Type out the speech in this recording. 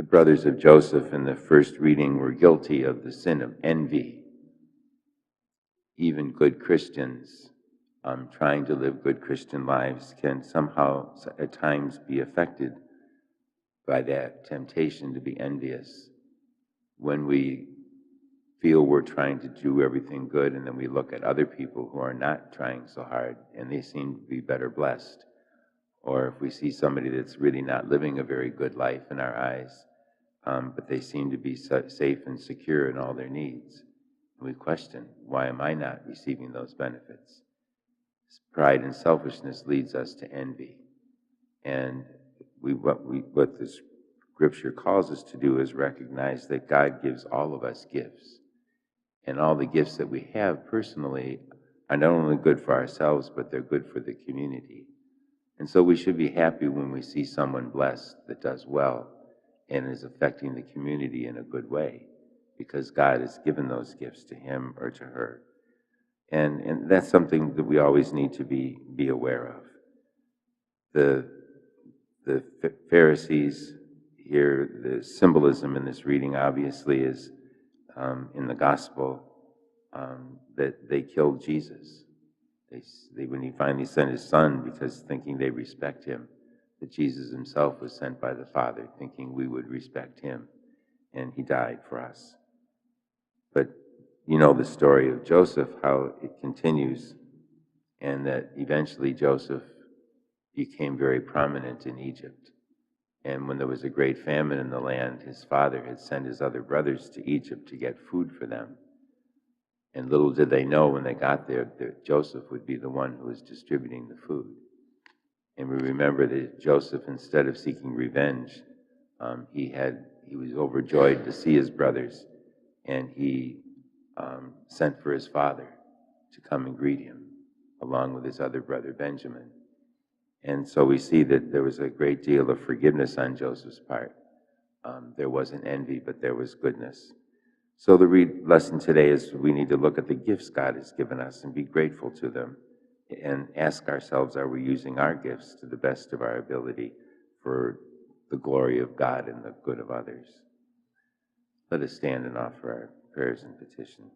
The brothers of Joseph in the first reading were guilty of the sin of envy. Even good Christians trying to live good Christian lives can somehow at times be affected by that temptation to be envious. When we feel we're trying to do everything good and then we look at other people who are not trying so hard and they seem to be better blessed, or if we see somebody that's really not living a very good life in our eyes, but they seem to be safe and secure in all their needs, and we question, why am I not receiving those benefits? Pride and selfishness leads us to envy. And what the Scripture calls us to do is recognize that God gives all of us gifts. And all the gifts that we have personally are not only good for ourselves, but they're good for the community. And so we should be happy when we see someone blessed that does well and is affecting the community in a good way, because God has given those gifts to him or to her. And that's something that we always need to be aware of. The Pharisees here, the symbolism in this reading obviously is in the gospel that they killed Jesus. They when he finally sent his son, because thinking they respect him, that Jesus himself was sent by the Father, thinking we would respect him, and he died for us. But you know the story of Joseph, how it continues, and that eventually Joseph became very prominent in Egypt. And when there was a great famine in the land, his father had sent his other brothers to Egypt to get food for them. And little did they know when they got there that Joseph would be the one who was distributing the food. And we remember that Joseph, instead of seeking revenge, he was overjoyed to see his brothers, and he sent for his father to come and greet him, along with his other brother Benjamin. And so we see that there was a great deal of forgiveness on Joseph's part. There wasn't envy, but there was goodness. So the lesson today is we need to look at the gifts God has given us and be grateful to them, and ask ourselves, are we using our gifts to the best of our ability for the glory of God and the good of others? Let us stand and offer our prayers and petitions.